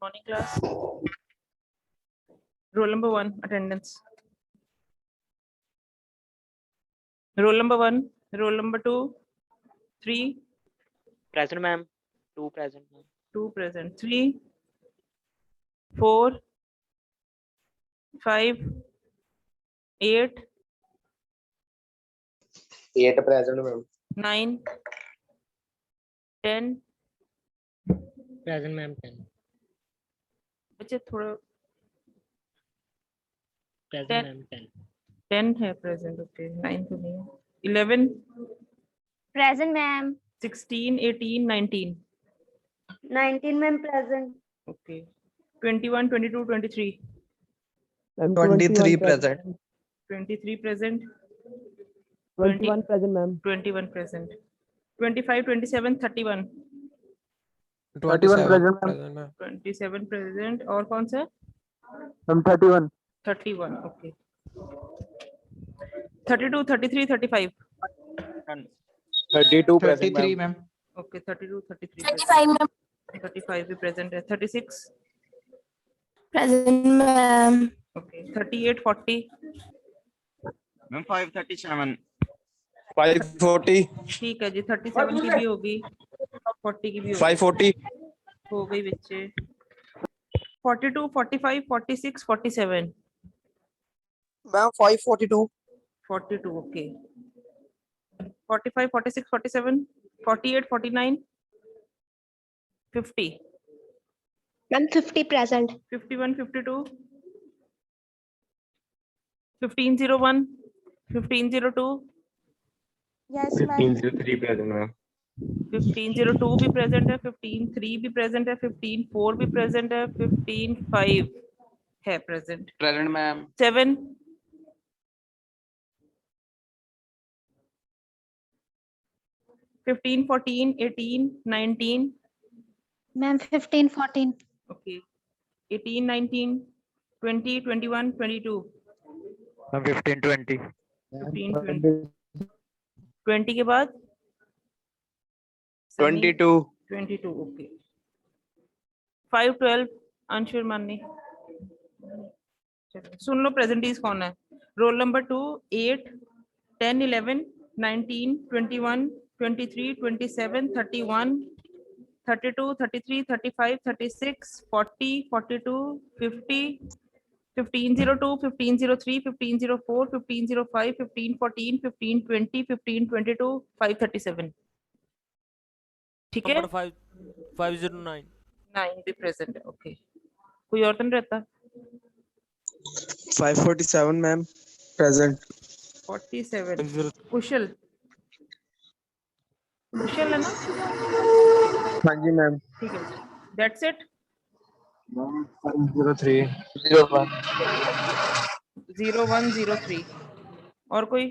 Morning class. Roll number 1, attendance. Roll number 1, roll number 2, 3, Present, ma'am. 2 present, ma'am. 2 present, 3, 4, 5, 8, 8 present, ma'am. 9, 10. Present, ma'am. 10. बच्चे थोड़ा Present, 10. ma'am. 10. 10 है present, okay. 9 तो नहीं है. 11, Present, ma'am. 16, 18, 19. 19, ma'am. Present. Okay. 21, 22, 23. 23 present. 23 present. 21 present, ma'am. 21 present. 25, 27, 31. 27 present, ma'am. 27 present. और कौन सा? Ma'am, 31. 31. Okay. 32, 33, 35. 32 present, 33, ma'am. ma'am. Okay. 32, 33. 35, ma'am. 35 भी present है. 36. Present, ma'am. Okay. 38, 40. Ma'am, 537. 540. ठीक है जी. 37 की भी होगी. 40 की भी होगी. 540. हो गई बच्चे. 42, 45, 46, 47. Ma'am, 542. 42. Okay. 45, 46, 47, 48, 49, 50, Ma'am, 50 present. 51, 52, 1501, 1502, Yes, ma'am. 1503 present, ma'am. 1502 भी present है, 153 भी present है, 154 भी present है, 155 है present. Present, ma'am. 7, 15, 14, 18, 19. Ma'am, 15, 14. Okay. 18, 19, 20, 21, 22. Ma'am, 15, 20. 15, 20. 20 के बाद 22. 22. ओके. 5, 12. अंशुर मानी. सुन लो प्रेजेंटीज कौन है. Roll number 2, 8, 10, 11, 19, 21, 23, 27, 31, 32, 33, 35, 36, 40, 42, 50, 1502, 1503, 1504, 1505, 1514, 1520, 1522, 537. ठीक है. नंबर 509 9 भी प्रेजेंट है. ओके. कोई और तो नहीं रहता. 547, ma'am. Present. 47. कुशल. कुशल है ना. हाँ जी, मैम. ठीक है. That's it. 503. 01. 0103. और कोई.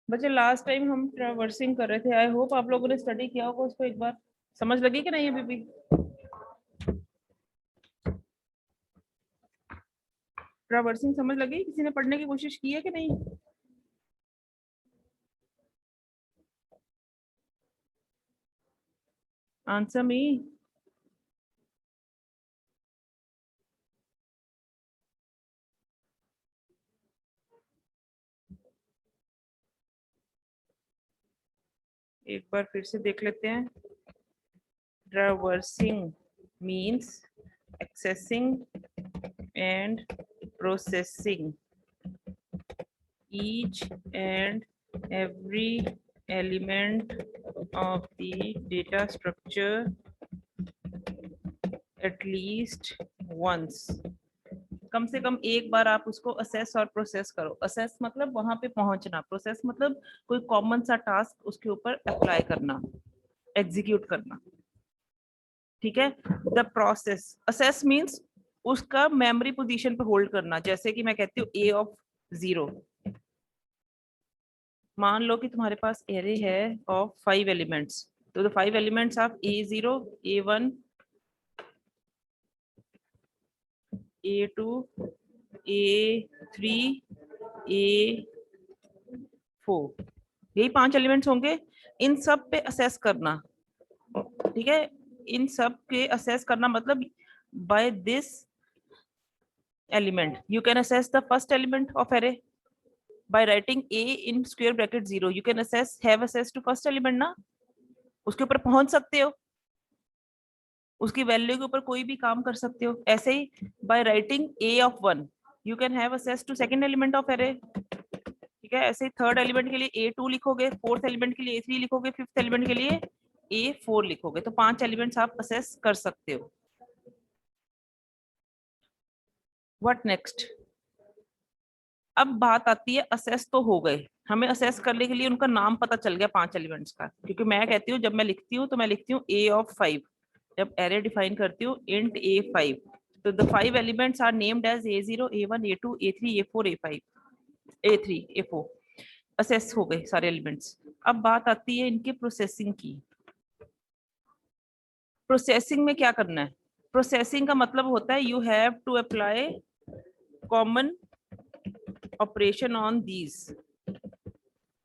बच्चे लास्ट टाइम हम ट्रैवर्सिंग कर रहे थे. आई होप आप लोगों ने स्टडी किया होगा उसको. एक बार समझ लगी कि नहीं अभी भी. ट्रैवर्सिंग समझ लगी. किसी ने पढ़ने की कोशिश की है कि नहीं. Answer me. एक बार फिर से देख लेते हैं. Traversing means accessing and processing each and every element of the data structure at least once. कम से कम एक बार आप उसको असेस और प्रोसेस करो. असेस मतलब वहां पे पहुंचना. प्रोसेस मतलब कोई कॉमन सा टास्क उसके ऊपर अप्लाई करना, एग्जीक्यूट करना. ठीक है. The process. असेस मींस उसका मेमोरी पोजीशन पे होल्ड करना. जैसे कि मैं कहती हूँ a of 0. मान लो कि तुम्हारे पास एरे है ऑफ 5 एलिमेंट्स. तो the 5 elements of a0, a1, a2, a3, a4. यही 5 एलिमेंट्स होंगे. इन सब पे असेस करना, ठीक है, इन सब के असेस करना मतलब by this element you can assess the first element of array by writing a in square bracket 0 you can have access to first element ना, उसके ऊपर पहुंच सकते हो, उसकी वैल्यू के ऊपर कोई भी काम कर सकते हो। ऐसे ही by writing a of 1 you can have access to second element of array, ठीक है। ऐसे ही थर्ड एलिमेंट के लिए a2 लिखोगे, फोर्थ एलिमेंट के लिए a3 लिखोगे, फिफ्थ एलिमेंट के लिए a4 लिखोगे, तो 5 एलिमेंट्स आप असेस कर सकते हो। What next? अब बात आती है असेस तो हो गए, हमें असेस करने के लिए उनका नाम पता चल गया 5 एलिमेंट्स का, क्योंकि मैं कहती हूँ जब मैं लिखती हूँ तो मैं लिखती हूँ a of 5, जब एरे डिफाइन करती हूँ int a5, तो the 5 elements are named as a0 a1 a2 a3 a4 a5 a3 a4। Assess हो गए सारे एलिमेंट्स। अब बात आती है इनके प्रोसेसिंग की। प्रोसेसिंग में क्या करना है? प्रोसेसिंग का मतलब होता है you have to apply common operation on these,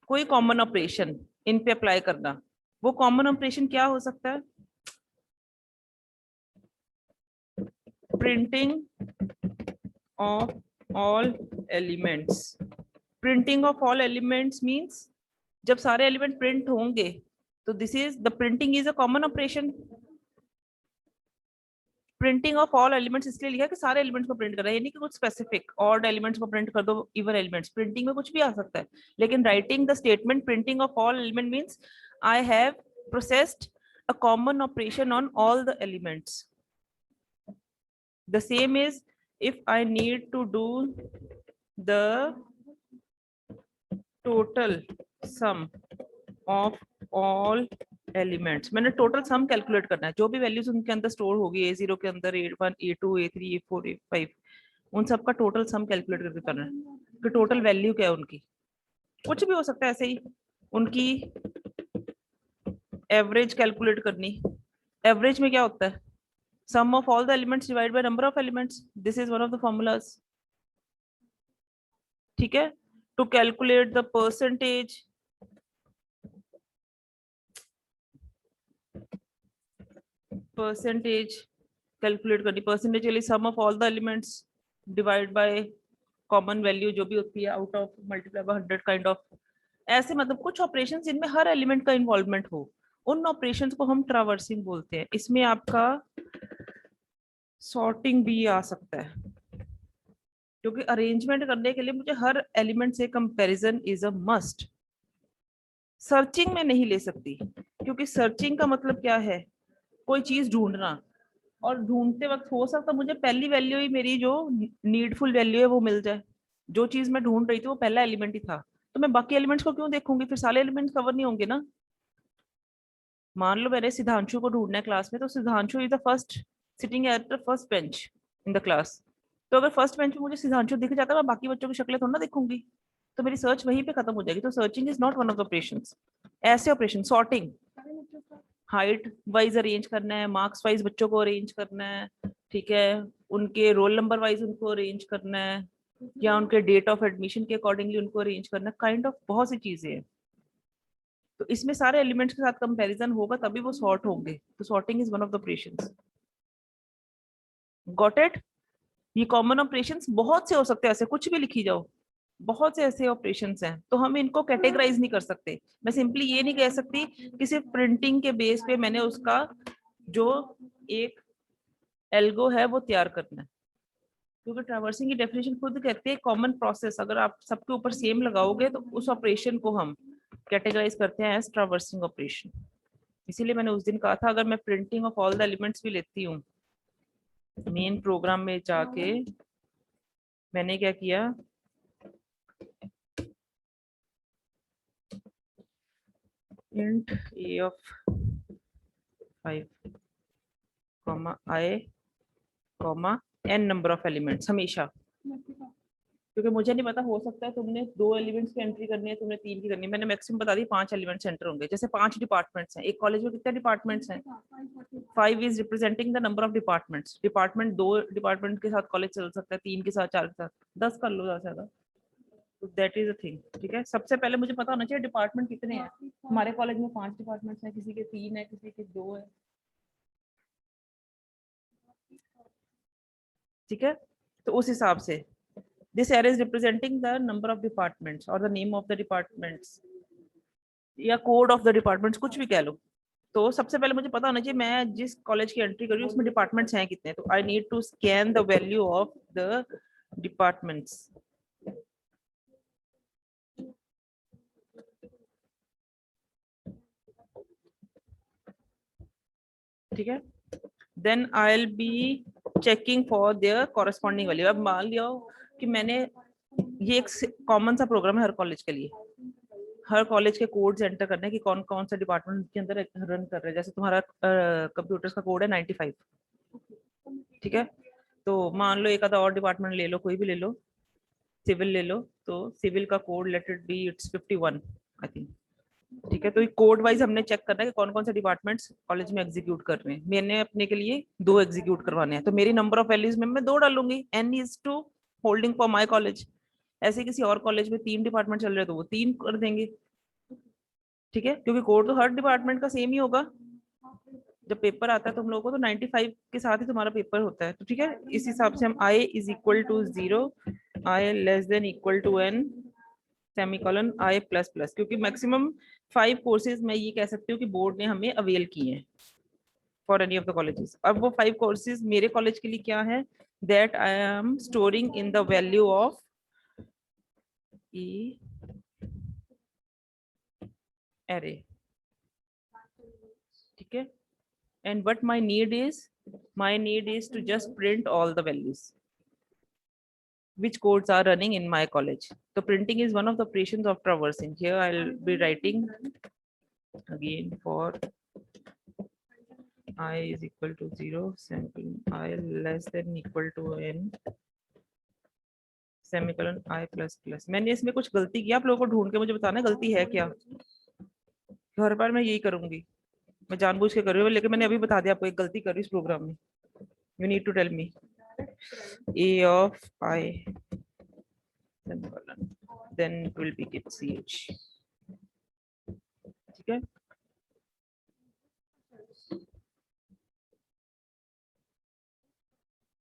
कोई कॉमन ऑपरेशन इन पे अप्लाई करना। वो कॉमन ऑपरेशन क्या हो सकता है? Printing of all elements. Printing of all elements means जब सारे एलिमेंट प्रिंट होंगे तो this is the printing is a common operation. Printing of all elements इसलिए लिखा है कि सारे एलिमेंट्स को प्रिंट कर रहा है, यानी कि कुछ स्पेसिफिक ऑड एलिमेंट्स को प्रिंट कर दो, इवन एलिमेंट्स। प्रिंटिंग में कुछ भी आ सकता है, लेकिन writing the statement printing of all element means I have processed a common operation on all the elements. The same is if I need to do the total sum of all elements, मैंने total sum calculate करना है, जो भी values उनके अंदर store होगी a0 के अंदर, a1 a2 a3 a4 a5, उन सब का टोटल सम कैलकुलेट करके करना है कि टोटल वैल्यू क्या है उनकी। कुछ भी हो सकता है, ऐसे ही उनकी एवरेज कैलकुलेट करनी। एवरेज में क्या होता है? Sum of all the elements divide by number of elements, this is one of the formulas, ठीक है। To calculate the percentage, percentage calculate करनी, परसेंटेज के लिए sum of all the elements divide by common value जो भी होती है, out of multiply by 100 kind of. ऐसे मतलब कुछ ऑपरेशंस जिनमें हर एलिमेंट का इन्वॉल्वमेंट हो, उन ऑपरेशंस को हम ट्रावर्सिंग बोलते हैं। इसमें आपका सॉर्टिंग भी आ सकता है, क्योंकि अरेंजमेंट करने के लिए मुझे हर एलिमेंट से comparison is a must. Searching में नहीं ले सकती, क्योंकि सर्चिंग का मतलब क्या है? कोई चीज ढूंढना, और ढूंढते वक्त हो सकता मुझे पहली वैल्यू ही मेरी जो नीडफुल वैल्यू है वो मिल जाए। जो चीज मैं ढूंढ रही थी वो पहला एलिमेंट ही था, तो मैं बाकी एलिमेंट्स को क्यों देखूंगी? फिर सारे एलिमेंट्स कवर नहीं होंगे ना। मान लो मैंने सिद्धांशु को ढूंढना है क्लास में, तो Siddhanshu is the first sitting at the first bench in the class. तो अगर फर्स्ट बेंच में मुझे सिद्धांशु दिख जाता है, मैं बाकी बच्चों की शक्लें थोड़ा ना देखूंगी, तो मेरी सर्च वहीं पे खत्म हो जाएगी। तो searching is not one of the operations. ऐसे operation sorting, height wise arrange करना है, मार्क्स वाइज बच्चों को अरेंज करना है, ठीक है, उनके रोल नंबर वाइज उनको अरेंज करना है, या उनके डेट ऑफ एडमिशन के अकॉर्डिंगली उनको अरेंज करना है, काइंड ऑफ बहुत सी चीजें हैं। तो इसमें सारे एलिमेंट्स के साथ कंपैरिजन होगा तभी वो सॉर्ट होंगे, तो sorting is one of the operations. Got it? ये कॉमन ऑपरेशंस बहुत से हो सकते हैं, ऐसे कुछ भी लिखी जाओ, बहुत से ऐसे ऑपरेशंस हैं, तो हम इनको कैटेगराइज नहीं कर सकते। मैं सिंपली ये नहीं कह सकती कि सिर्फ प्रिंटिंग के बेस पे मैंने उसका जो एक एल्गो है वो तैयार करना है, क्योंकि ट्रैवर्सिंग की डेफिनेशन खुद कहते हैं कॉमन प्रोसेस। अगर आप सबके ऊपर सेम लगाओगे तो उस ऑपरेशन को हम कैटेगराइज करते हैं एज ट्रैवर्सिंग ऑपरेशन। इसीलिए मैंने उस दिन कहा था अगर मैं printing of all the elements भी लेती हूँ, मेन प्रोग्राम में जाके मैंने क्या किया, int a of 5 comma I comma n number of elements हमेशा, क्योंकि मुझे नहीं पता, हो सकता है तुमने 2 एलिमेंट्स की एंट्री करनी है, तुमने 3 की करनी है, मैंने मैक्सिमम बता दी 5 एलिमेंट्स एंटर होंगे। जैसे 5 डिपार्टमेंट्स हैं एक कॉलेज में, कितने डिपार्टमेंट्स हैं? 5 is representing the number of departments. Department 2 department के साथ कॉलेज चल सकता है, 3 के साथ, 4 के साथ, 10 कर लो ज्यादा से ज्यादा। That is a thing. ठीक है, सबसे पहले मुझे पता होना चाहिए डिपार्टमेंट कितने हैं। हमारे कॉलेज में 5 डिपार्टमेंट्स हैं, किसी के 3 है, किसी के 2 है। ठीक है, तो उस हिसाब से this array is representing the number of departments और the name of the departments या कोड ऑफ द डिपार्टमेंट्स, कुछ भी कह लो। तो सबसे पहले मुझे पता होना चाहिए मैं जिस कॉलेज की एंट्री कर रही हूँ उसमें डिपार्टमेंट्स हैं कितने। तो I need to scan the value of the departments. ठीक है, then I will be checking for their corresponding value. अब मान लिया कि मैंने ये एक कॉमन सा प्रोग्राम है हर कॉलेज के लिए, हर कॉलेज के कोड्स एंटर करने की कौन कौन सा डिपार्टमेंट के अंदर रन कर रहे हैं। जैसे तुम्हारा कंप्यूटर्स का कोड है 95। ठीक है, तो मान लो एक आधा और डिपार्टमेंट ले लो, कोई भी ले लो, सिविल ले लो, तो सिविल का code let it be it's 51 I think. ठीक है, तो ये कोड वाइज हमने चेक करना है कि कौन कौन से डिपार्टमेंट्स कॉलेज में एग्जीक्यूट कर रहे हैं। मैंने अपने के लिए 2 एग्जीक्यूट करवाने हैं, तो मेरी नंबर ऑफ वैल्यूज में मैं 2 डालूंगी। n is two holding for my college. ऐसे किसी और कॉलेज में 3 डिपार्टमेंट चल रहे हैं तो वो 3 कर देंगे। ठीक है, क्योंकि कोड तो हर डिपार्टमेंट का सेम ही होगा। जब पेपर आता है तुम लोगों को तो 95 के साथ ही तुम्हारा पेपर होता है। तो ठीक है, इस हिसाब से हम i is equal to 0, i less than equal to n, semicolon i plus plus, क्योंकि मैक्सिमम 5 कोर्सेज मैं ये कह सकती हूँ कि बोर्ड ने हमें अवेल किए हैं for any of the colleges. अब वो 5 कोर्सेज मेरे कॉलेज के लिए क्या है, that I am storing in the value of E array. ठीक है, and what my need is to just print all the values which codes are running in my college. So printing is one of the operations of traversing. Here I'll be writing again for I is equal to 0, semicolon I less than equal to n, semicolon I plus plus। मैंने इसमें कुछ गलती किया, आप लोगों को ढूंढ के मुझे बताना गलती है क्या। हर बार मैं यही करूंगी, मैं जानबूझ के कर रही हूँ, लेकिन मैंने अभी बता दिया आपको एक गलती कर रही इस प्रोग्राम में। You need to tell me a of I semicolon then it will be get ch। ठीक है,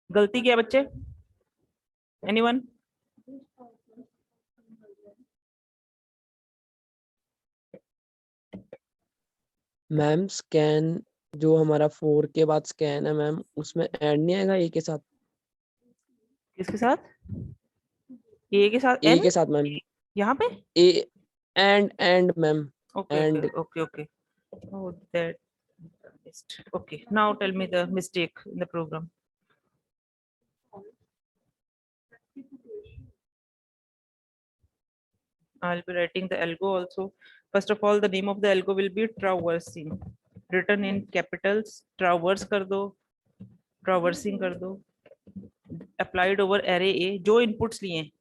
गलती क्या है बच्चे, एनीवन? मैम स्कैन जो हमारा 4 के बाद स्कैन है मैम, उसमें ऐड नहीं आएगा ए के साथ? किसके साथ? a के साथ ए n के साथ मैम, यहाँ पे? A and ma'am, okay and okay okay oh that missed। okay, now tell me the mistake in the program। I'll be writing the algo also। First of all, the name of the algo will be traversing, written in capitals। traverse कर दो, traversing कर दो, applied over array a। जो inputs लिए हैं,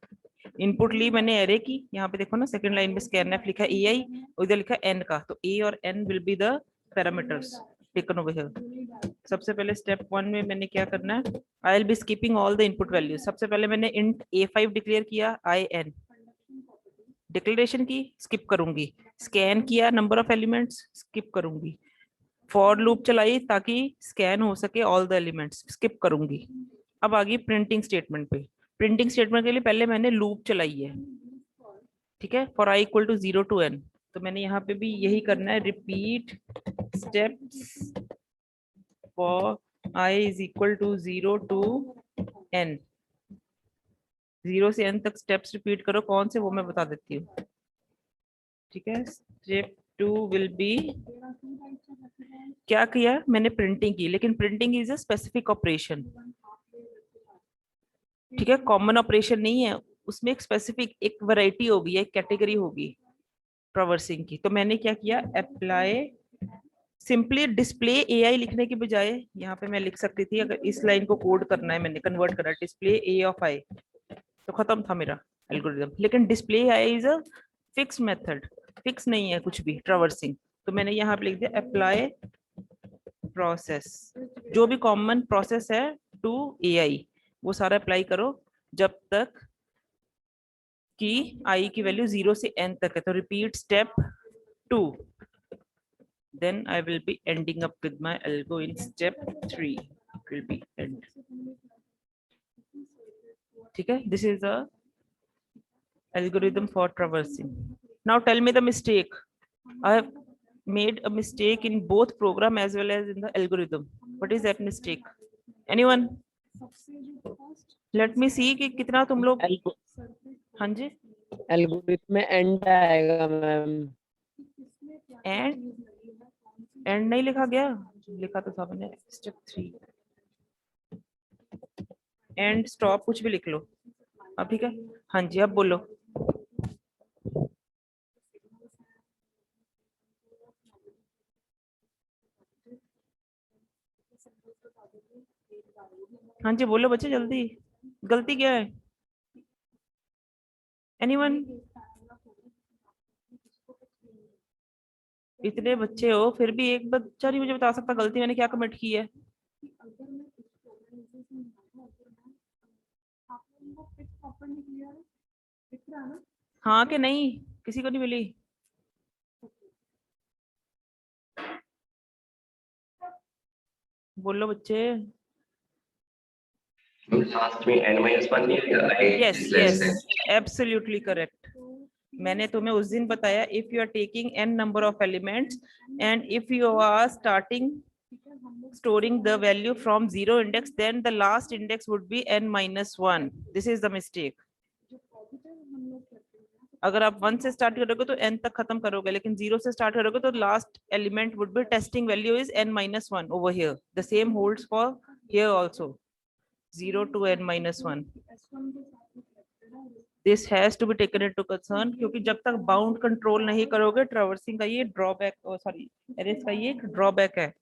input ली मैंने array की, यहाँ पे देखो ना सेकंड लाइन में scanf लिखा है ai, उधर लिखा है n का, तो a और n will be the parameters taken over here। सबसे पहले स्टेप 1 में मैंने क्या करना है, I will be skipping all the input values. सबसे पहले मैंने int a5 डिक्लेयर किया, in डिक्लेरेशन की, स्किप करूंगी। स्कैन किया, नंबर ऑफ एलिमेंट्स, स्किप करूंगी। फॉर लूप चलाई ताकि स्कैन हो सके ऑल द एलिमेंट्स, स्किप करूंगी। अब आ गई प्रिंटिंग स्टेटमेंट पे। प्रिंटिंग स्टेटमेंट के लिए पहले मैंने लूप चलाई है। ठीक है, for i equal to 0 to n, तो मैंने यहाँ पे भी यही करना है, repeat steps for i is equal to 0 to n। 0 से n तक स्टेप्स रिपीट करो, कौन से वो मैं बता देती हूँ। ठीक है, स्टेप 2 विल बी, क्या किया मैंने, प्रिंटिंग की, लेकिन printing is a specific operation. ठीक है, कॉमन ऑपरेशन नहीं है, उसमें एक स्पेसिफिक एक वैरायटी होगी, एक कैटेगरी होगी ट्रावर्सिंग की। तो मैंने क्या किया, अप्लाई सिंपली डिस्प्ले ai लिखने के बजाय यहाँ पे मैं लिख सकती थी, अगर इस लाइन को कोड करना है, मैंने कन्वर्ट करा डिस्प्ले a of i, तो खत्म था मेरा एल्गोरिथम। लेकिन display i is a fix method, fix नहीं है कुछ भी ट्रावर्सिंग। तो मैंने यहाँ पे लिख दिया अप्लाई प्रोसेस, जो भी कॉमन प्रोसेस है टू ai वो सारा अप्लाई करो जब तक कि i की वैल्यू 0 से n तक है, तो repeat step 2, then I will be ending up with my algo in step 3. It will be end. ठीक है, this is a algorithm for traversing. Now tell me the mistake. I have made a mistake in both program as well as in the algorithm. What is that mistake? Anyone? Let me see कि कितना तुम लोग, हाँ जी, algorithm में and आएगा ma'am. And नहीं लिखा गया, लिखा तो था मैंने स्टेप 3, एंड स्टॉप कुछ भी लिख लो अब, ठीक है। हाँ जी, अब बोलो। हाँ जी बोलो बच्चे जल्दी, गलती क्या है? एनीवन? इतने बच्चे हो फिर भी एक बच्चा नहीं मुझे बता सकता गलती मैंने क्या कमिट की है? हाँ कि नहीं, किसी को नहीं मिली? बोलो बच्चे। लास्ट में n-1 yes yes, absolutely correct. मैंने तुम्हें उस दिन बताया, if you are taking n number of elements and if you are starting storing the value from 0 index, then the last index would be n-1. This is the mistake. अगर आप 1 से start करोगे तो n तक खत्म करोगे, लेकिन 0 से स्टार्ट करोगे तो last element would be testing value is n-1 over here. The same holds for here also, 0 to n-1. This has to be taken into concern, क्योंकि जब तक बाउंड कंट्रोल नहीं करोगे, ट्रैवर्सिंग का ये ड्रॉबैक, सॉरी एरेस का ये एक ड्रॉबैक है।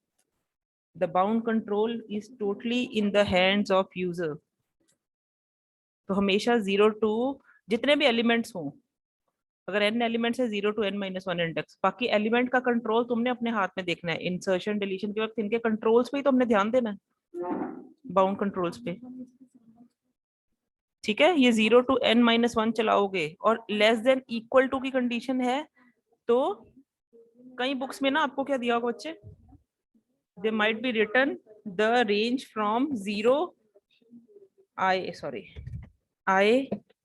The bound control is totally in the hands of user. तो हमेशा 0 to जितने भी एलिमेंट्स हों, अगर n एलिमेंट्स है 0 to n-1 इंडेक्स, बाकी एलिमेंट का कंट्रोल तुमने अपने हाथ में देखना है। इंसर्शन डिलीशन के वक्त इनके कंट्रोल्स पे ही तुमने ध्यान देना है, बाउंड कंट्रोल्स पे, ठीक है। ये 0 to n-1 चलाओगे और लेस देन इक्वल टू की कंडीशन है, तो कई बुक्स में ना आपको क्या दिया होगा बच्चे, they might be written the range from 0 I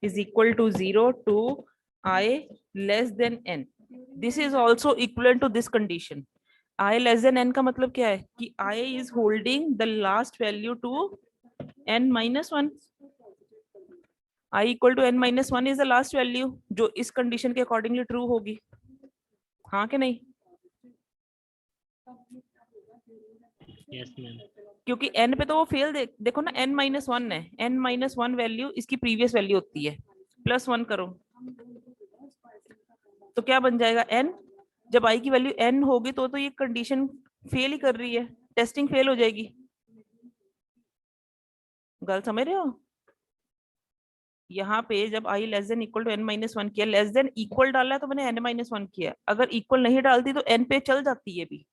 is equal to 0 to I less than n. This is also equivalent to this condition. I less than n का मतलब क्या है कि I is holding the last value to n-1. I equal to n-1 is the last value जो इस condition के accordingly true होगी, हाँ कि नहीं? Yes ma'am. क्योंकि n पे तो वो फेल देखो ना, n-1 है, n-1 वैल्यू इसकी प्रीवियस वैल्यू होती है, +1 करो तो क्या बन जाएगा n। जब i की वैल्यू n होगी तो ये कंडीशन फेल ही कर रही है, टेस्टिंग फेल हो जाएगी। गलत समझ रहे हो? यहाँ पे जब i less than equal to n-1 किया, लेस देन इक्वल डाला है तो मैंने n-1 किया, अगर इक्वल नहीं डालती तो n पे चल जाती है भी।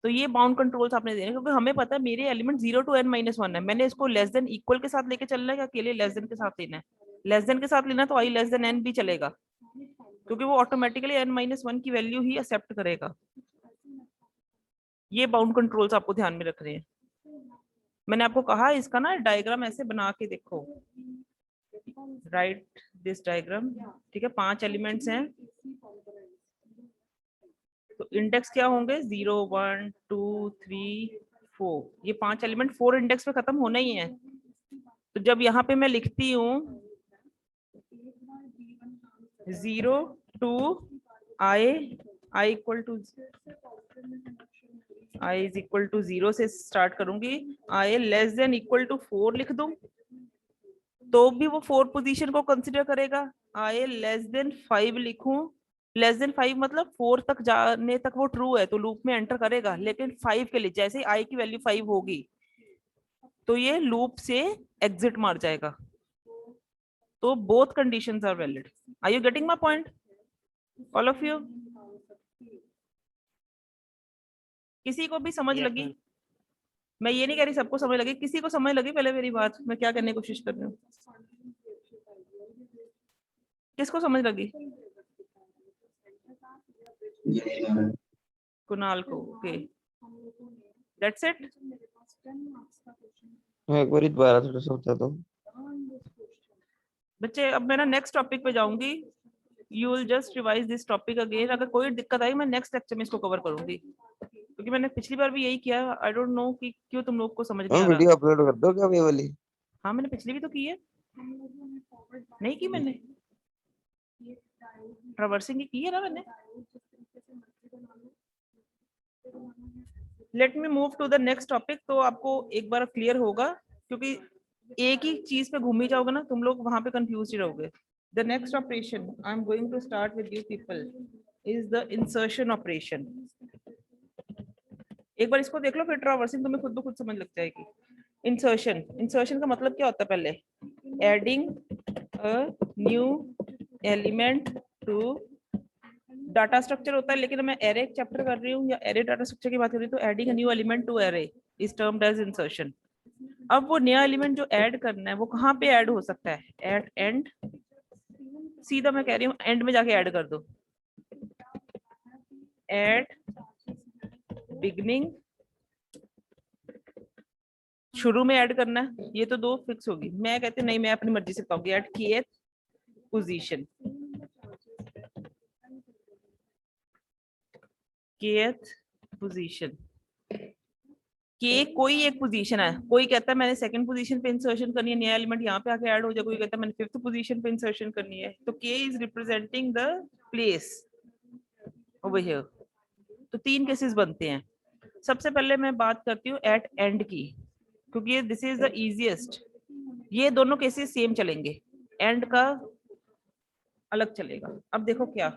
तो ये बाउंड कंट्रोल्स आपने देने, क्योंकि हमें पता है मेरे एलिमेंट 0 to n-1 है, मैंने इसको लेस देन इक्वल के साथ लेके चलना है, अकेले लेस देन के साथ लेना है। लेस देन के साथ लेना तो i लेस देन n भी चलेगा, क्योंकि वो ऑटोमेटिकली n-1 की वैल्यू ही एक्सेप्ट करेगा। ये बाउंड कंट्रोल्स आपको ध्यान में रखने हैं। मैंने आपको कहा इसका ना डायग्राम ऐसे बना के देखो, राइट दिस डायग्राम, ठीक है। 5 एलिमेंट्स हैं तो इंडेक्स क्या होंगे, 0 1 2 3 4, ये 5 एलिमेंट 4 इंडेक्स पे खत्म होना ही है। तो जब यहाँ पे मैं लिखती हूँ 0 to I equal to I is equal to 0 से स्टार्ट करूंगी, I less than equal to 4 लिख दूं तो भी वो 4 पोजीशन को कंसिडर करेगा। I लेस देन 5 लिखूं, लेस देन 5 मतलब 4 तक जाने तक वो ट्रू है तो लूप में एंटर करेगा, लेकिन 5 के लिए जैसे ही I की वैल्यू 5 होगी तो ये लूप से एग्जिट मार जाएगा। तो both conditions are valid. Are you getting my point all of you? किसी को भी समझ Yes, लगी? ma'am. मैं ये नहीं कह रही सबको समझ लगी, किसी को समझ लगी पहले मेरी बात, मैं क्या करने की कोशिश कर रही हूँ? किसको समझ लगी? कुणाल को। Okay, that's it. एक बार दोबारा थोड़ा सा बता दो। बच्चे अब मैं ना नेक्स्ट टॉपिक पे जाऊंगी, you will just revise this topic again. अगर कोई दिक्कत आई मैं नेक्स्ट लेक्चर में इसको कवर करूंगी, क्योंकि मैंने पिछली बार भी यही किया। आई डोंट नो कि क्यों तुम लोग को समझ नहीं आ हम रहा। वीडियो अपलोड कर दो क्या ये वाली? हाँ मैंने पिछली भी तो की है। नहीं की मैंने? ट्रैवर्सिंग की है ना मैंने। Let me move to the next topic. तो आपको एक बार क्लियर होगा, क्योंकि एक ही चीज पे घूम ही जाओगे ना तुम लोग, वहां पे कंफ्यूज ही रहोगे। The next operation I am going to start with you people is the insertion operation. एक बार इसको देख लो, फिर ट्रैवर्सिंग तुम्हें खुद ब खुद समझ लग जाएगी। इंसर्शन, इंसर्शन का मतलब क्या होता है? पहले adding a new element to data structure होता है, लेकिन मैं एरे चैप्टर कर रही हूँ या एरे डाटा स्ट्रक्चर की बात कर रही हूँ, तो adding a new element to array is termed as insertion. अब वो नया एलिमेंट जो ऐड करना है वो कहाँ पे ऐड हो सकता है? At end. सीधा मैं कह रही हूँ एंड में जाके ऐड कर दो। एट बिगनिंग, शुरू में ऐड करना है। ये तो दो फिक्स होगी। मैं कहती नहीं, मैं अपनी मर्जी से कहूंगी at kth position. kth position के कोई एक पोजीशन है। कोई कहता है मैंने सेकंड पोजीशन पे इंसर्शन करनी है, नया एलिमेंट यहाँ पे आके ऐड हो जाए। कोई कहता है मैंने फिफ्थ पोजीशन पे इंसर्शन करनी है। तो के is representing the place over here. तो तीन केसेस बनते हैं। सबसे पहले मैं बात करती हूँ एट एंड की, क्योंकि ये दिस इज द इजीएस्ट। ये दोनों केसेस सेम चलेंगे, एंड का अलग चलेगा। अब देखो क्या,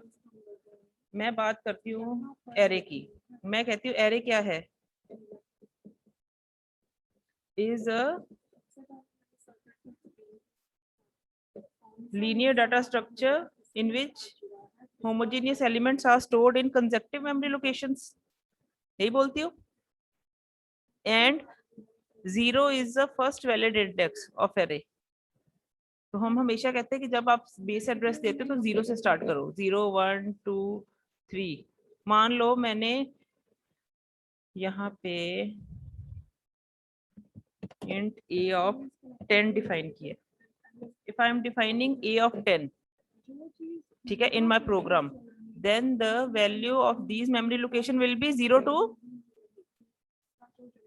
मैं बात करती हूँ एरे की। मैं कहती हूँ एरे क्या है? is a linear data structure in which homogeneous elements are stored in consecutive memory locations। यही बोलती हूँ। and 0 is the first valid index of array। तो हम हमेशा कहते हैं कि जब आप बेस एड्रेस देते हो तो 0 से स्टार्ट करो। 0 1 2 3। मान लो मैंने यहाँ पे int a of 10 डिफाइन किया। if I am defining a of 10, ठीक है, in my program, then the value of these memory location will be 0 to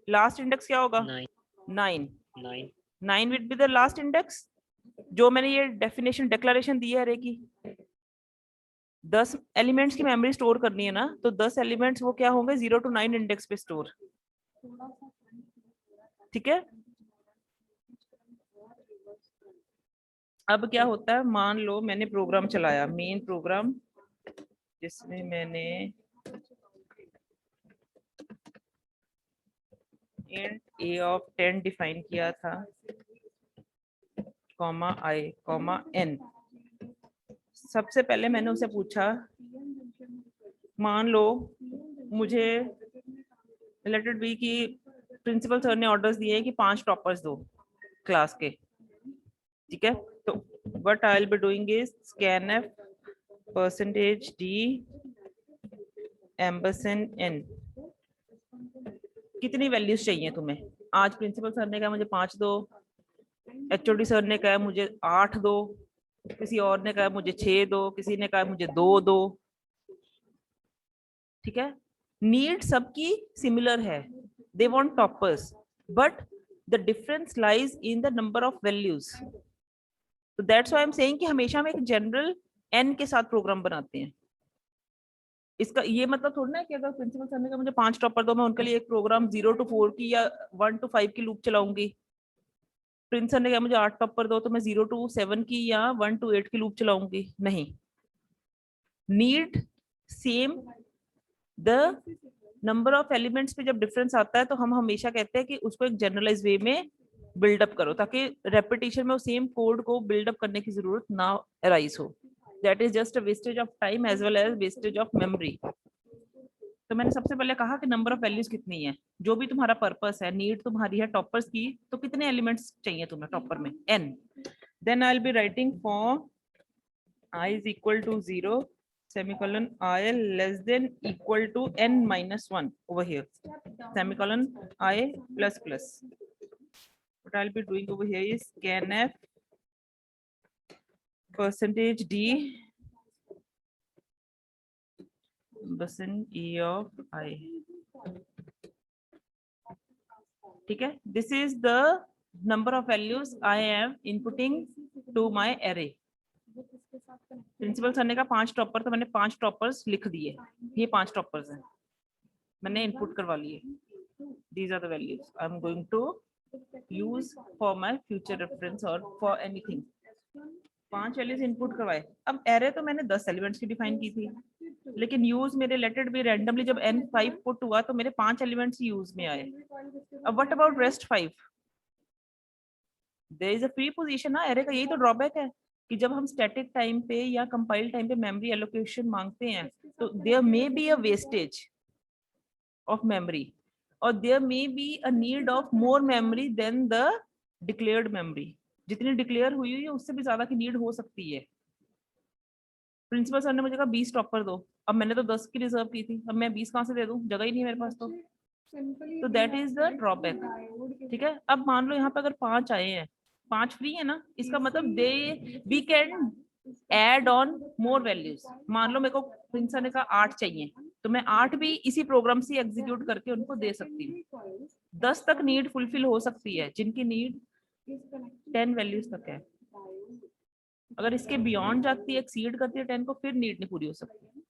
last index क्या होगा? 9। 9 will be the last index। जो मैंने ये डेफिनेशन डिक्लेरेशन दी है अरे की, 10 एलिमेंट्स की मेमोरी स्टोर करनी है ना, तो 10 एलिमेंट्स वो क्या होंगे? 0 to 9 इंडेक्स पे स्टोर। ठीक है। अब क्या होता है, मान लो मैंने प्रोग्राम चलाया, मेन प्रोग्राम, जिसमें मैंने int a of 10 डिफाइन किया था, कॉमा i कॉमा n। सबसे पहले मैंने उसे पूछा, मान लो मुझे लेट इट बी कि प्रिंसिपल सर ने ऑर्डर्स दिए कि 5 टॉपर्स दो क्लास के। ठीक है, तो what I'll be doing is scanf %d $n। कितनी वैल्यूज चाहिए तुम्हें? आज प्रिंसिपल सर ने कहा मुझे 5 दो, एचओडी सर ने कहा मुझे 8 दो, किसी और ने कहा मुझे 6 दो, किसी ने कहा मुझे 2 दो। ठीक है, नीड सबकी सिमिलर है, they want toppers, but the difference lies in the number of values. तो that's why I am saying कि हमेशा हम एक जनरल n के साथ प्रोग्राम बनाते हैं। इसका ये मतलब थोड़ा ना कि अगर प्रिंसिपल सर ने कहा मुझे 5 टॉपर दो, मैं उनके लिए एक प्रोग्राम 0 to 4 की या 1 to 5 की लूप चलाऊंगी। प्रिंस सर ने कहा मुझे 8 टॉपर दो, तो मैं 0 to 7 की या 1 to 8 की लूप चलाऊंगी। नहीं, need same. The number of elements पे जब डिफरेंस आता है तो हम हमेशा कहते हैं कि उसको एक जनरलाइज वे में बिल्डअप करो, ताकि रेपिटेशन में वो सेम कोड को बिल्डअप करने की जरूरत ना अराइज हो। That is just a wastage of time as well as wastage of memory. तो मैंने सबसे पहले कहा कि नंबर ऑफ वैल्यूज कितनी है, जो भी तुम्हारा पर्पस है, नीड तुम्हारी है टॉपर्स की, तो कितने एलिमेंट्स चाहिए तुम्हें टॉपर में? n। Then I will be writing for I is equal to 0, semicolon I less than equal to n minus 1 over here, semicolon I plus plus. What I'll be doing over here is scanf percentage D percent E of I. ठीक है, this is the number of values I am inputting to my array. Principal sir ने कहा 5 topper, तो मैंने 5 toppers लिख दिए, ये 5 toppers हैं, मैंने इनपुट करवा लिए. These are the values I am going to use for my future reference or for anything. 5 values input करवाए. अब एरे तो मैंने 10 एलिमेंट्स की डिफाइन की थी, लेकिन यूज मेरे लेट इट बी रैंडमली जब n5 पुट हुआ तो मेरे 5 एलिमेंट्स यूज में आए. अब what about rest 5? There is a free position ना. एरे का यही तो ड्रॉबैक है कि जब हम स्टैटिक टाइम पे या कंपाइल टाइम पे मेमोरी एलोकेशन मांगते हैं तो there may be a wastage of memory और there may be a need of more memory than the declared memory. जितनी डिक्लेयर हुई है उससे भी ज्यादा की नीड हो सकती है. प्रिंसिपल सर ने मुझे कहा 20 टॉपर दो, अब मैंने तो 10 की रिजर्व की थी, अब मैं 20 कहाँ से दे दूं, जगह ही नहीं है मेरे पास. तो दैट इज द ड्रॉबैक. ठीक है, अब मान लो यहाँ पे अगर 5 आए हैं, 5 फ्री है ना, इसका मतलब they we can add on more values. मान लो मेरे को प्रिंसिपल ने कहा 8 चाहिए, तो मैं 8 भी इसी प्रोग्राम से एग्जीक्यूट करके उनको दे सकती हूँ. 10 तक नीड फुलफिल हो सकती है, जिनकी नीड 10 वैल्यूज तक है. अगर इसके बियॉन्ड जाती है, एक्सीड करती है 10 को, फिर नीड नहीं पूरी हो सकती.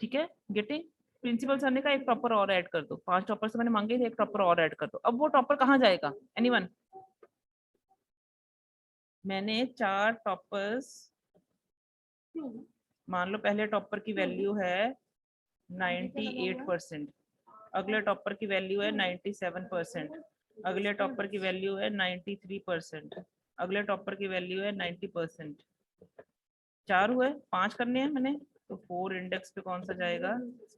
ठीक है, गेटिंग? प्रिंसिपल सर ने कहा एक टॉपर और ऐड कर दो. 5 टॉपर से मैंने मांगे थे, एक टॉपर और ऐड कर दो. अब वो टॉपर कहाँ जाएगा? एनीवन? मैंने 4 टॉपर्स, मान लो पहले टॉपर की वैल्यू है 98%, अगले टॉपर की वैल्यू है 97%, अगले टॉपर की वैल्यू है 93%, अगले टॉपर की वैल्यू है 90%. 4 हुए, 5 करने हैं मैंने, तो 4 इंडेक्स पे कौन सा जाएगा?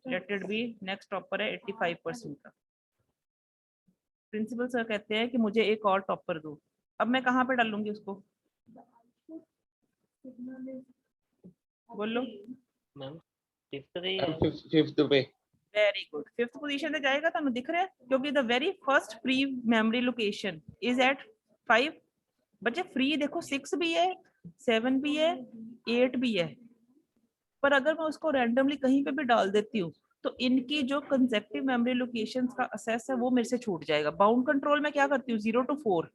Let it be next topper है 85% का. प्रिंसिपल सर कहते हैं कि मुझे एक और टॉपर दो. अब मैं कहाँ पे डालूंगी उसको? बोलो. मैम फिफ्थ पे फिफ्थ पे. Very good. 5th पोजीशन पे जाएगा, ਤੁਹਾਨੂੰ दिख रहा है, क्योंकि the very first free memory location is at 5. बच्चे फ्री देखो 6 भी है, 7 भी है, 8 भी है, पर अगर मैं उसको रैंडमली कहीं पे भी डाल देती हूँ तो इनकी जो कंसेप्टिव मेमोरी लोकेशंस का असेस है वो मेरे से छूट जाएगा. बाउंड कंट्रोल में क्या करती हूँ? 0 to 4.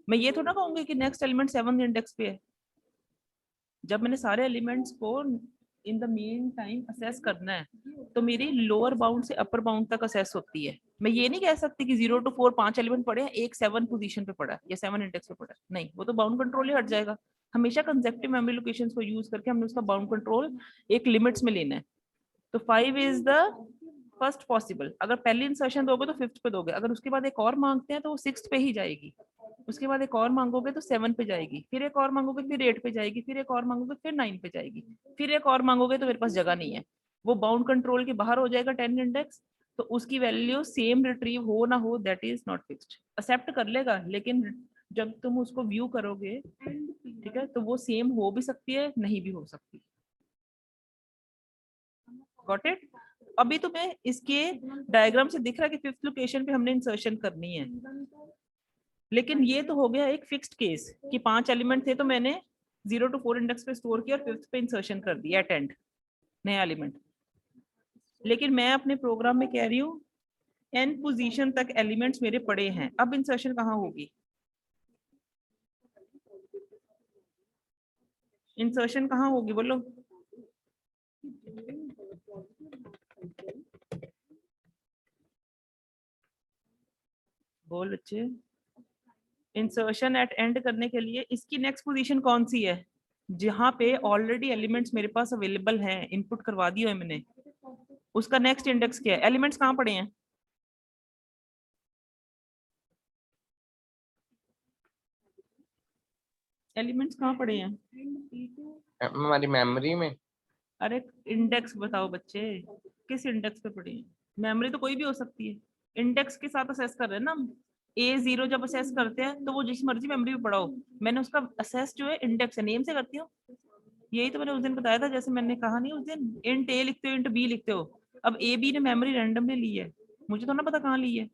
मैं ये तो ना कहूंगी कि नेक्स्ट एलिमेंट 7 इंडेक्स पे है. जब मैंने सारे एलिमेंट्स को in the mean time assess करना है तो मेरी लोअर बाउंड से अपर बाउंड तक असेस होती है. मैं ये नहीं कह सकती कि 0 to 4 5 एलिमेंट पड़े हैं, एक 7 पोजीशन पे पड़ा है या 7 इंडेक्स पे पड़ा है. नहीं, वो तो बाउंड कंट्रोल ही हट जाएगा. हमेशा कंसेप्टिव मेमोरी लोकेशंस को यूज करके हमने उसका बाउंड कंट्रोल एक लिमिट्स में लेना है. तो 5 इज द फर्स्ट पॉसिबल. अगर पहली इंसर्शन दोगे तो 5th पे दोगे, अगर उसके बाद एक और मांगते हैं तो वो 6th पे ही जाएगी, उसके बाद एक और मांगोगे तो 7 पे जाएगी, फिर एक और मांगोगे फिर 8 पे जाएगी, फिर एक और मांगोगे फिर 9 पे जाएगी, फिर एक और मांगोगे तो मेरे पास जगह नहीं है, वो बाउंड कंट्रोल के बाहर हो जाएगा 10 इंडेक्स. तो उसकी वैल्यू सेम रिट्रीव हो ना हो, that is not fixed. Accept कर लेगा, लेकिन जब तुम उसको व्यू करोगे, ठीक है, तो वो सेम हो भी सकती है, नहीं भी हो सकती. Got it? अभी तुम्हें इसके डायग्राम से दिख रहा है कि 5th लोकेशन पे हमने इंसर्शन करनी है, लेकिन ये तो हो गया एक फिक्स्ड केस कि 5 एलिमेंट थे तो मैंने 0 to 4 इंडेक्स पे स्टोर किया और 5th पे इंसर्शन कर दिया एट एंड नया एलिमेंट. लेकिन मैं अपने प्रोग्राम में कह रही हूँ n पोजीशन तक एलिमेंट्स मेरे पड़े हैं, अब इंसर्शन कहाँ होगी? इंसर्शन कहाँ होगी बोलो? बोल बच्चे. इंसर्शन एट एंड करने के लिए इसकी नेक्स्ट पोजीशन कौन सी है? जहां पे ऑलरेडी एलिमेंट्स मेरे पास अवेलेबल हैं, इनपुट करवा दिया है मैंने, उसका नेक्स्ट इंडेक्स क्या है? एलिमेंट्स कहाँ पड़े हैं? एलिमेंट्स कहाँ पड़े हैं? हमारी मेमोरी में. अरे इंडेक्स बताओ बच्चे, किस इंडेक्स पे पड़े हैं? मेमोरी तो कोई भी हो सकती है, इंडेक्स के साथ असेस कर रहे हैं ना हम. A0 जब असेस करते हैं तो वो जिस मर्जी मेमोरी में पड़ा हो, मैंने उसका असेस जो है इंडेक्स है, नेम से करती हूँ। यही तो मैंने उस दिन बताया था, जैसे मैंने कहा नहीं उस दिन, इंट A लिखते हो, इंट B लिखते हो। अब A B ने मेमोरी रैंडमली ली है, मुझे तो ना पता कहाँ ली है।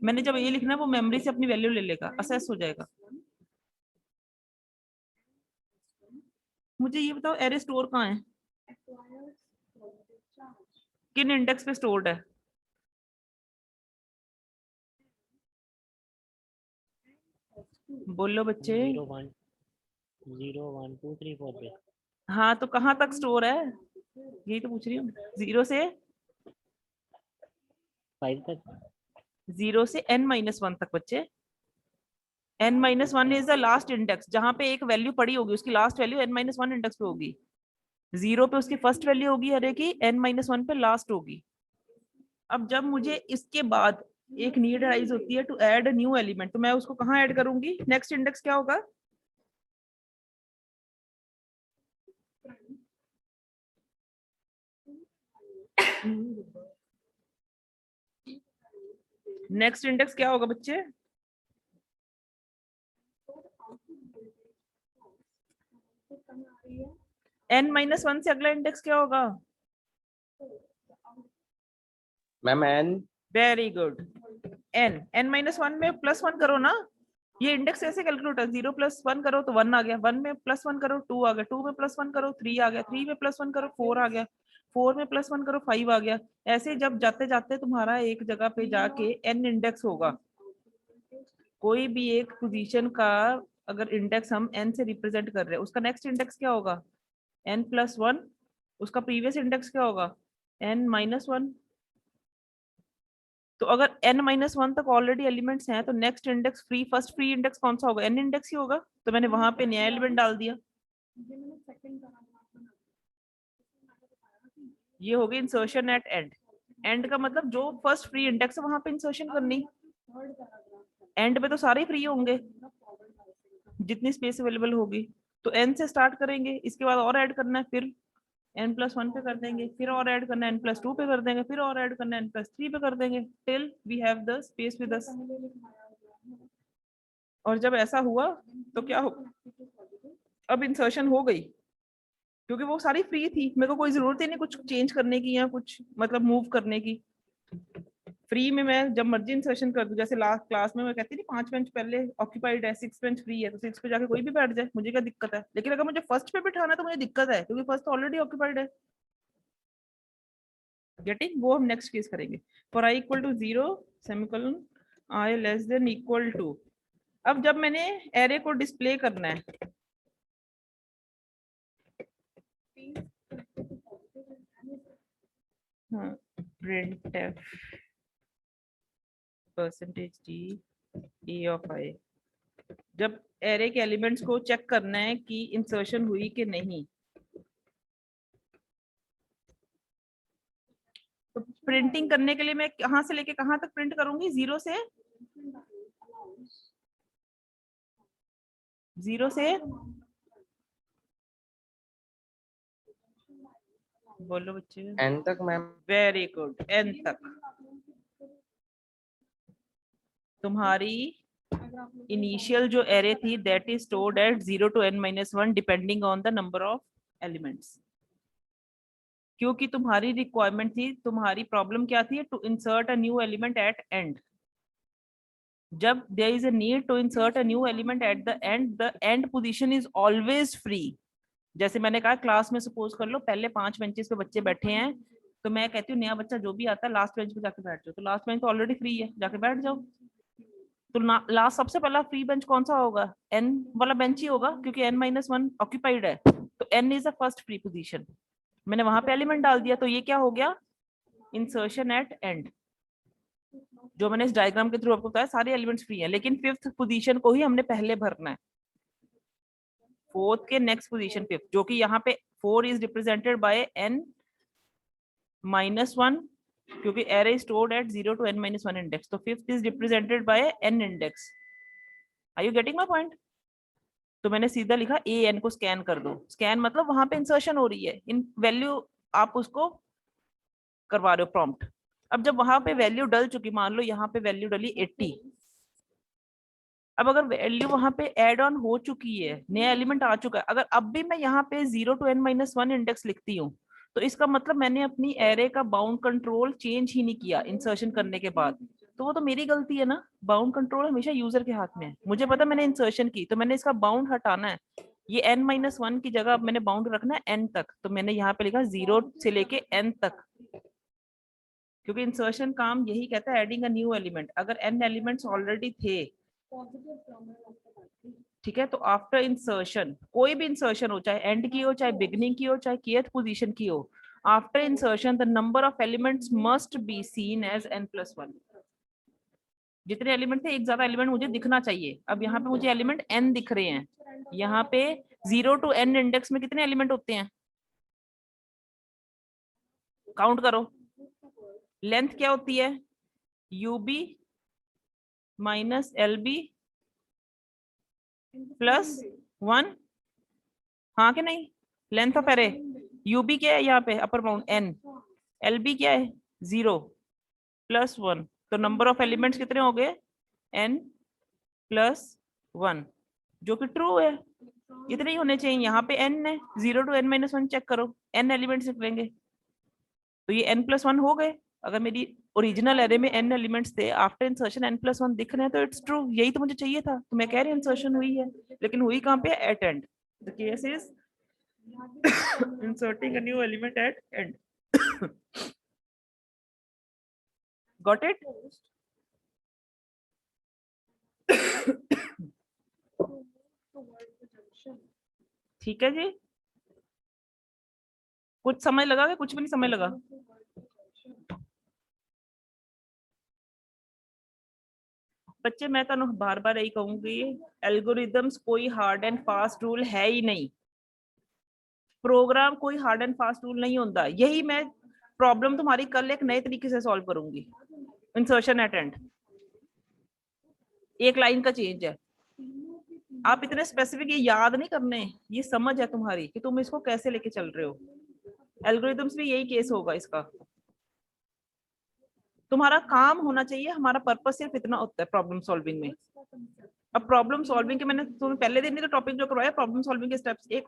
मैंने जब A लिखना है वो मेमोरी से अपनी वैल्यू ले लेगा, असेस हो जाएगा। मुझे ये बताओ एरे स्टोर कहाँ है, किन इंडेक्स पे स्टोर्ड है? बोलो बच्चे। 0 1 0 1 2 3 4 पे। हाँ तो कहाँ तक स्टोर है, यही तो पूछ रही हूँ। 0 से 5 तक। 0 से n-1 तक बच्चे। n-1 is the last index, जहां पे एक वैल्यू पड़ी होगी उसकी लास्ट वैल्यू n-1 इंडेक्स पे होगी। 0 पे उसकी फर्स्ट वैल्यू होगी अरे की, n-1 पे लास्ट होगी। अब जब मुझे इसके बाद एक नीड राइज होती है टू ऐड न्यू एलिमेंट, तो मैं उसको कहाँ ऐड करूंगी, नेक्स्ट इंडेक्स क्या होगा? नेक्स्ट इंडेक्स क्या होगा बच्चे? n-1 से अगला इंडेक्स क्या होगा? Ma'am N. Very good, n-1 में +1 करो ना, ये इंडेक्स ऐसे कैलकुलेट है, 0 + 1 करो तो 1 आ गया, 1 में +1 करो 2 आ गया, 2 में +1 करो 3 आ गया, 3 में +1 करो 4 आ गया, 4 में +1 करो 5 आ गया। ऐसे जब जाते जाते तुम्हारा एक जगह पे जाके n इंडेक्स होगा, कोई भी एक पोजीशन का अगर इंडेक्स हम n से रिप्रेजेंट कर रहे हैं, उसका नेक्स्ट इंडेक्स क्या होगा? n+1। उसका प्रीवियस इंडेक्स क्या होगा? n-1। तो अगर n-1 तक ऑलरेडी एलिमेंट्स हैं तो next index first free index कौन सा होगा? n इंडेक्स ही होगा। तो मैंने वहां पे नया एलिमेंट डाल दिया, ये हो गई इंसर्शन एट एंड। एंड का मतलब जो फर्स्ट फ्री इंडेक्स है वहां पे इंसर्शन करनी, एंड पे तो सारे फ्री होंगे जितनी स्पेस अवेलेबल होगी। तो n से स्टार्ट करेंगे, इसके बाद और ऐड करना है, फिर n+1 पे कर देंगे, फिर और ऐड करना है n+2 पे कर देंगे, फिर और ऐड करना है n+3 पे कर देंगे, till we have the space with us. और जब ऐसा हुआ तो क्या हो, अब इंसर्शन हो गई क्योंकि वो सारी फ्री थी, मेरे को कोई जरूरत ही नहीं कुछ चेंज करने की या कुछ मतलब मूव करने की। फ्री में मैं जब मर्जी इंसर्शन कर दूं, जैसे लास्ट क्लास में मैं कहती थी 5 बेंच पहले ऑक्यूपाइड है, 6 बेंच फ्री है, तो 6 पे जाके कोई भी बैठ जाए, मुझे क्या दिक्कत है। लेकिन अगर मुझे फर्स्ट पे बिठाना है तो मुझे दिक्कत है, क्योंकि फर्स्ट तो ऑलरेडी ऑक्यूपाइड है। गेटिंग, वो हम नेक्स्ट केस करेंगे। For i = 0 semicolon i <= 2। अब जब मैंने एरे को डिस्प्ले करना है, हाँ, printf %d a of i, जब एरे के एलिमेंट्स को चेक करना है कि इंसर्शन हुई कि नहीं, तो प्रिंटिंग करने के लिए मैं कहां से लेके कहां तक प्रिंट करूंगी? 0 से बोलो बच्चे। एन तक मैम। वेरी गुड, n तक। तुम्हारी इनिशियल जो एरे थी that is stored at 0 to n-1 depending on the number of elements. क्योंकि तुम्हारी रिक्वायरमेंट थी, तुम्हारी प्रॉब्लम क्या थी? To insert a new element at end. जब there is a need to insert a new element at the end position is always free. जैसे मैंने कहा क्लास में सपोज कर लो पहले 5 बेंचेस पे बच्चे बैठे हैं, तो मैं कहती हूँ नया बच्चा जो भी आता है लास्ट बेंच पे जाके बैठ जाओ, तो लास्ट बेंच तो ऑलरेडी फ्री है, जाके बैठ जाओ। तो लास्ट सबसे पहला फ्री बेंच कौन सा होगा? n वाला बेंच ही होगा, क्योंकि n-1 ऑक्यूपाइड है, तो n is the first free position. मैंने वहां पे एलिमेंट डाल दिया, तो ये क्या हो गया? Insertion at end. जो मैंने इस डायग्राम के थ्रू आपको बताया सारे एलिमेंट्स फ्री हैं, लेकिन 5th पोजीशन को ही हमने पहले भरना है, 4th के नेक्स्ट पोजीशन 5th, जो कि यहाँ पे 4 इज रिप्रेजेंटेड बाय n-1, क्योंकि array is stored at 0 to n-1 index, तो 5th is represented by n index. Are you getting my point? तो मैंने सीधा लिखा an को स्कैन कर दो। स्कैन मतलब वहां पे इंसर्शन हो रही है, इन वैल्यू आप उसको करवा रहे हो प्रॉम्प्ट। अब जब वहां पे वैल्यू डल चुकी, मान लो यहाँ पे वैल्यू डली 80, अब अगर वैल्यू वहां पे ऐड ऑन हो चुकी है, नया एलिमेंट आ चुका है, अगर अब भी मैं यहाँ पे 0 to n-1 इंडेक्स लिखती हूँ, तो इसका मतलब मैंने अपनी एरे का बाउंड कंट्रोल चेंज ही नहीं किया इंसर्शन करने के बाद, तो वो तो मेरी गलती है ना। बाउंड कंट्रोल हमेशा यूजर के हाथ में है। मुझे पता मैंने इंसर्शन की, तो मैंने इसका बाउंड हटाना है। ये n-1 की जगह अब मैंने बाउंड रखना है n तक, तो मैंने यहाँ पे लिखा 0 से लेके n तक, क्योंकि इंसर्शन काम यही कहता है, एडिंग अ न्यू एलिमेंट। अगर n एलिमेंट्स ऑलरेडी थे, ठीक है, तो आफ्टर इंसर्शन, कोई भी इंसर्शन हो, चाहे एंड की हो, चाहे बिगनिंग की हो, चाहे kth पोजीशन की हो, after insertion the number of elements must be seen as n+1। जितने एलिमेंट थे, एक ज्यादा एलिमेंट मुझे दिखना चाहिए। अब यहाँ पे मुझे एलिमेंट n दिख रहे हैं। यहाँ पे 0 to n इंडेक्स में कितने एलिमेंट होते हैं, काउंट करो। लेंथ क्या होती है, ub माइनस LB प्लस 1, हाँ कि नहीं, लेंथ ऑफ एरे। ub क्या है यहाँ पे, अपर बाउंड n, LB क्या है 0 प्लस 1, तो नंबर ऑफ एलिमेंट्स कितने हो गए, n+1, जो कि ट्रू है। इतने ही होने चाहिए। यहाँ पे n है, 0 to n-1 चेक करो, n एलिमेंट्स निकलेंगे, तो ये n+1 हो गए। अगर मेरी ओरिजिनल एरे में n एलिमेंट्स थे, आफ्टर इंसर्शन n+1 दिख रहे हैं, तो इट्स ट्रू। यही तो मुझे चाहिए था, तो मैं कह रही हूँ इंसर्शन हुई है, लेकिन हुई कहाँ पे, at end. The case is inserting a new element at end. Got it? ठीक है जी, कुछ समझ लगा कि कुछ भी नहीं समझ लगा? बच्चे मैं तो बार बार यही कहूंगी, एल्गोरिदम्स कोई हार्ड एंड फास्ट रूल है ही नहीं। प्रोग्राम कोई हार्ड एंड फास्ट रूल नहीं होता। यही मैं प्रॉब्लम तुम्हारी कल एक नए तरीके से सॉल्व करूंगी। इंसर्शन एट एंड, एक लाइन का चेंज है। आप इतने स्पेसिफिक ये याद नहीं करने, ये समझ है तुम्हारी कि तुम इसको कैसे लेके चल रहे हो। एल्गोरिदम्स भी यही केस होगा इसका। तुम्हारा काम होना चाहिए, हमारा पर्पस सिर्फ इतना होता है प्रॉब्लम सॉल्विंग में। अब प्रॉब्लम सॉल्विंग के मैंने तुम्हें पहले दिन ही तो टॉपिक जो करवाया, प्रॉब्लम सॉल्विंग के स्टेप्स, एक